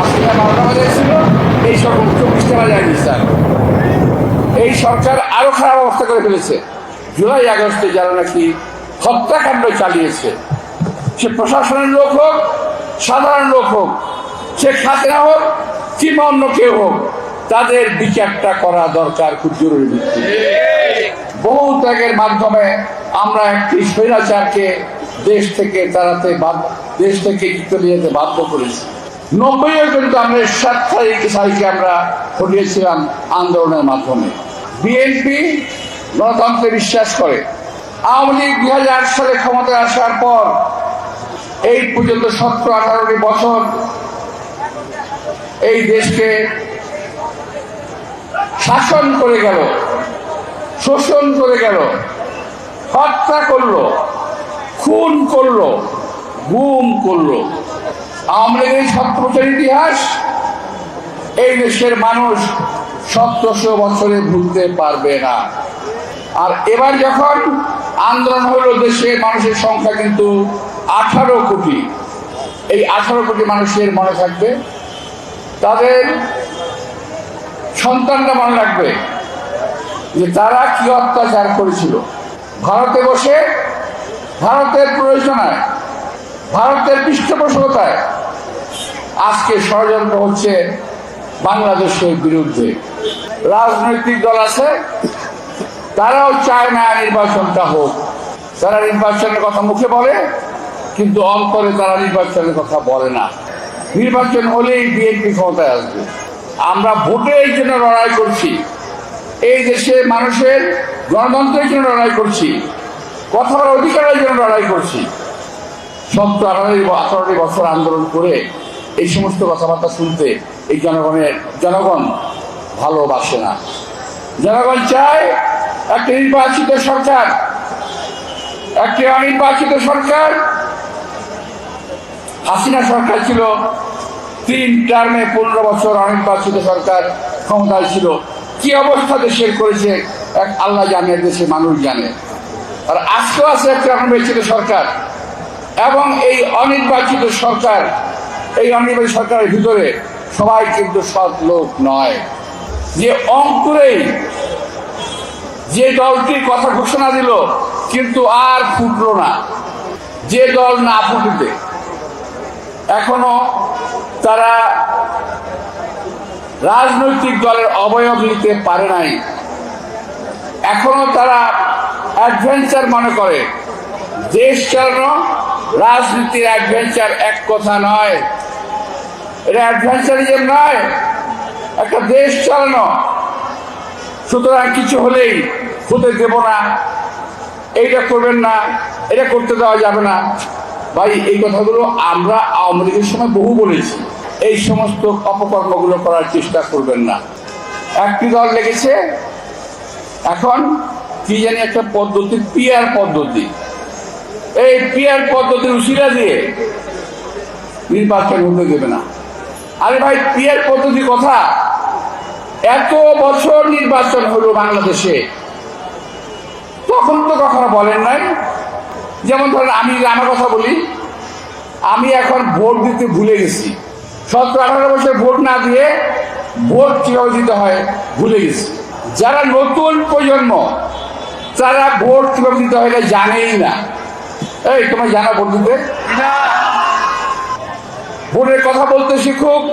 আজকে 12টা বাজাইছিল, এই সরকার 24টা বাজায়নি স্যার। এই সরকার আরো খারাপ অবস্থা করে ফেলেছে। জুলাই আগস্টে যারা নাকি হত্যাকাণ্ড চালিয়েছে, সে প্রশাসনের লোক হোক, সাধারণ লোক হোক, সে হাসিনা হোক কিংবা অন্য কেউ হোক, তাদের বিচারটা করা দরকার খুব জরুরি ভিত্তিতে। বহু ত্যাগের মাধ্যমে আমরা একটি স্বৈরাচারকে দেশ থেকে তাড়াতে দেশ থেকে চলে যেতে বাধ্য করেছি। 90-এ কিন্তু আমরা 7 তারিখে আমরা ঘটিয়েছিলাম আন্দোলনের মাধ্যমে। বিএনপি গণতন্ত্রে বিশ্বাস করে। আওয়ামী লীগ 2008 সালে ক্ষমতায় আসার পর এই পর্যন্ত 17-18টি বছর এই দেশকে শাসন করে গেল, শোষণ করে গেল, হত্যা করলো, খুন করলো, গুম করলো। আওয়ামী লীগের 70 বছরের ইতিহাস এই দেশের মানুষ 1700 বছরে ভুলতে পারবে না। আর এবার যখন আন্দোলন হলো, দেশের মানুষের সংখ্যা কিন্তু 18 কোটি। এই 18 কোটি মানুষের মনে থাকবে, তাদের সন্তানরা মনে রাখবে যে তারা কি অত্যাচার করেছিল। ভারতে বসে, ভারতের প্রয়োজনায়, ভারতের পৃষ্ঠপোষকতায় আজকে ষড়যন্ত্র হচ্ছে বাংলাদেশের বিরুদ্ধে। রাজনৈতিক দল আছে, তারাও চায় না নির্বাচনটা হোক। তারা নির্বাচনের কথা মুখে বলে, কিন্তু অন্তরে তারা নির্বাচনের কথা বলে না। নির্বাচন হলেই বিএনপি ক্ষমতায় আসবে। আমরা ভোটের জন্য লড়াই করছি, এই দেশে মানুষের গণতন্ত্রের জন্য লড়াই করছি, কথা বলার অধিকারের জন্য লড়াই করছি। 17-18 বছর আন্দোলন করে এই সমস্ত কথাবার্তা শুনতে এই জনগণ ভালোবাসে না। জনগণ চায় একটি নির্বাচিত সরকার, একটি অনির্বাচিত সরকার। হাসিনা সরকার ছিল 3 টার্মে 15 বছর অনির্বাচিত সরকার ক্ষমতায় ছিল। কি অবস্থা দেশের করেছে এক আল্লাহ জানে, দেশের মানুষ জানে। আর আজকেও আছে একটা অনির্বাচিত সরকার, এবং এই অনির্বাচিত সরকার, এই অনির্বাচিত সরকারের ভিতরে সবাই কিন্তু সৎ লোক নয়। যে অঙ্কুরেই যে দলটির কথা ঘোষণা দিল কিন্তু আর ফুটলো না, যে দল না ফুটতে এখনো তারা রাজনৈতিক দলের অবয়ব নিতে পারে নাই, এখনো তারা অ্যাডভেঞ্চার মনে করে। দেশ চালানো রাজনীতির অ্যাডভেঞ্চার এক কথা নয়, এটা অ্যাডভেঞ্চারিজম নয়, একটা দেশ চালানো। সুতরাং কিছু হলেই হতে দেব না, এইটা করবেন না, এটা করতে দেওয়া যাবে না। ভাই, এই কথাগুলো আমরা আওয়ামী লীগের সময় বহু বলেছি। এই সমস্ত অপকর্মগুলো করার চেষ্টা করবেন না। একটি দল লেগেছে এখন কি জানি একটা পদ্ধতি, পিআর পদ্ধতি। এই পিআর পদ্ধতির উশিলা দিয়ে নির্বাচন হতে দেবে না। আরে ভাই, পিআর পদ্ধতি কথা, এত বছর নির্বাচন হলো বাংলাদেশে, তখন তো কখনো বলেন নাই। যেমন ধরেন, আমি আমার কথা বলি, আমি এখন ভোট দিতে ভুলে গেছি। 17-18 বছর ভোট না দিয়ে ভোট কিভাবে দিতে হয় ভুলে গেছি। যারা নতুন প্রজন্ম, তারা ভোট কিভাবে দিতে হয় জানেই না। এই তোমার জানা ভোট দিতে, ভোটের কথা বলতে শিখুক।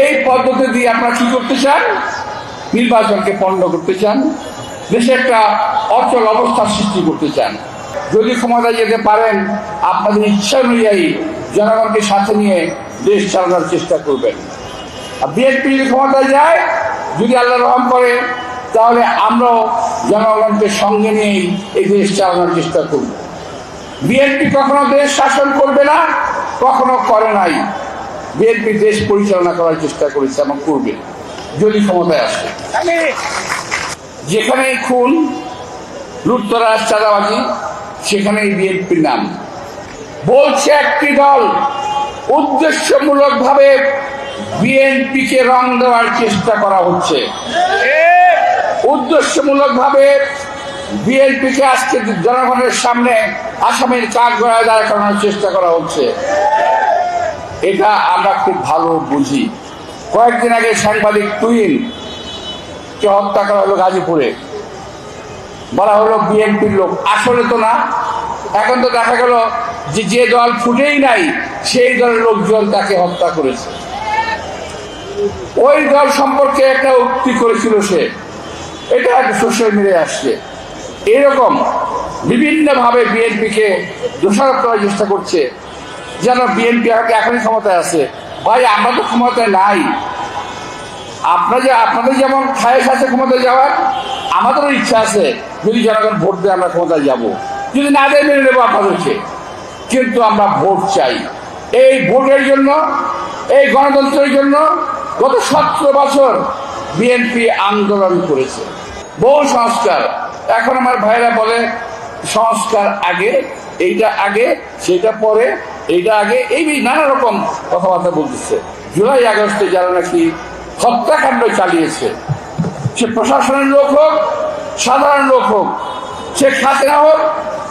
এই পদ্ধতি দিয়ে আপনারা কি করতে চান? নির্বাচনকে পণ্ড করতে চান, দেশে একটা অচল অবস্থার সৃষ্টি করতে চান। যদি ক্ষমতায় যেতে পারেন, আপনাদের ইচ্ছা অনুযায়ী জনগণকে সাথে নিয়ে দেশ চালানোর চেষ্টা করবেন। আর বিএনপি যদি ক্ষমতায় যায়, যদি আল্লাহ রহম করে, তাহলে আমরাও জনগণকে সঙ্গে নিয়েই এই দেশ চালানোর চেষ্টা করব। বিএনপি কখনো দেশ শাসন করবে না, কখনো করে নাই। বিএনপি দেশ পরিচালনা করার চেষ্টা করেছে এবং করবে যদি ক্ষমতায় আসে। যেখানেই খুন, লুটতরাজ, চাঁদাবাজি, সেখানেই বিএনপির নাম। বলছে একটি দল উদ্দেশ্যমূলকভাবে বিএনপিকে রং দেওয়ার চেষ্টা করা হচ্ছে। উদ্দেশ্যমূলকভাবে বিএনপিকে আজকে জনগণের সামনে আসামির কাঠ গড়ায় দাঁড় করানোর চেষ্টা করা হচ্ছে। এটা আমরা খুব ভালো বুঝি। কয়েকদিন আগে সাংবাদিক তুহিন কে হত্যা করা হলো গাজীপুরে, বলা হলো বিএনপির লোক। আসলে তো না, এখন তো দেখা গেল যে যে দল ফুটেই নাই সেই দলের লোকজন তাকে হত্যা করেছে। ওই দল সম্পর্কে একটা উক্তি করেছিল সে, এটা সোশ্যাল মিডিয়ায় আসছে। এরকম বিভিন্নভাবে বিএনপিকে দোষারোপ করার চেষ্টা করছে, যেন বিএনপি এখনই ক্ষমতায় আছে। ভাই, আমরা তো ক্ষমতায় নাই। আপনাদের যেমন খায়েশ আছে ক্ষমতায় যাওয়ার, আমাদেরও ইচ্ছা আছে যদি জনগণ ভোট দেয় আমরা ক্ষমতায় যাব, যদি না দেয় মেনে নেবো আপনাদেরকে। কিন্তু আমরা ভোট চাই। এই ভোটের জন্য, এই গণতন্ত্রের জন্য গত 17 বছর বিএনপি আন্দোলন করেছে, বহু সংস্কার। এখন আমার ভাইরা বলে সংস্কার আগে, এইটা আগে, সেটা পরে, এইটা আগে, এই নানা রকম কথাবার্তা বলতেছে। জুলাই আগস্টে যারা নাকি হত্যাকাণ্ড চালিয়েছে, সে প্রশাসনের লোক হোক, সাধারণ লোক হোক, সে হাসিনা হোক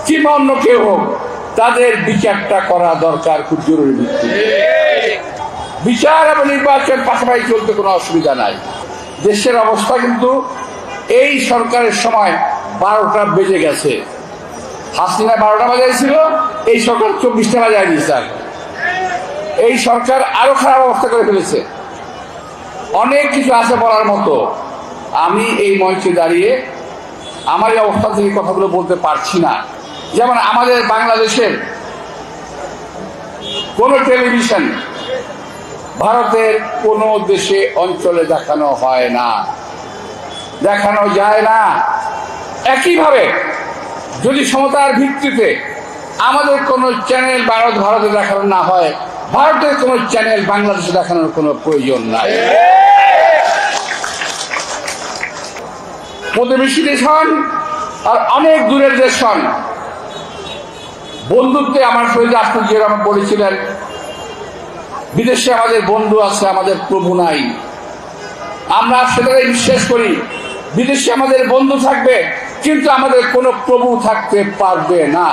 কিংবা অন্য কেউ হোক, তাদের বিচারটা করা দরকার খুব জরুরি ভিত্তিতে। বিচার এবং নির্বাচন পাশাপাশি চলতে কোনো অসুবিধা নাই। দেশের অবস্থা কিন্তু এই সরকারের সময় 12টা বেজে গেছে। হাসিনা 12টা বাজাইছিল, এই সরকার 24টা বাজায় দিয়েছে। এই সরকার আরো খারাপ অবস্থা করে ফেলেছে। অনেক কিছু আছে বলার মতো, আমি এই মঞ্চে দাঁড়িয়ে আমার এই অবস্থা থেকে কথাগুলো বলতে পারছি না। যেমন আমাদের বাংলাদেশের কোনো টেলিভিশন ভারতের কোনো দেশে অঞ্চলে দেখানো হয় না, দেখানো যায় না। একইভাবে যদি সমতার ভিত্তিতে আমাদের কোনো চ্যানেল ভারতে দেখানো না হয়, ভারতের কোনো চ্যানেল বাংলাদেশে দেখানোর কোনো প্রয়োজন নাই। প্রতিবেশী দেশ হন আর অনেক দূরের দেশ হন, বন্ধুত্বে আমার শহীদ রাষ্ট্রপতি রহমান বলেছিলেন, বিদেশে আমাদের বন্ধু আছে, আমাদের প্রভু নাই। আমরা সেটাই বিশ্বাস করি, বিদেশে আমাদের বন্ধু থাকবে কিন্তু আমাদের কোনো প্রভু থাকতে পারবে না।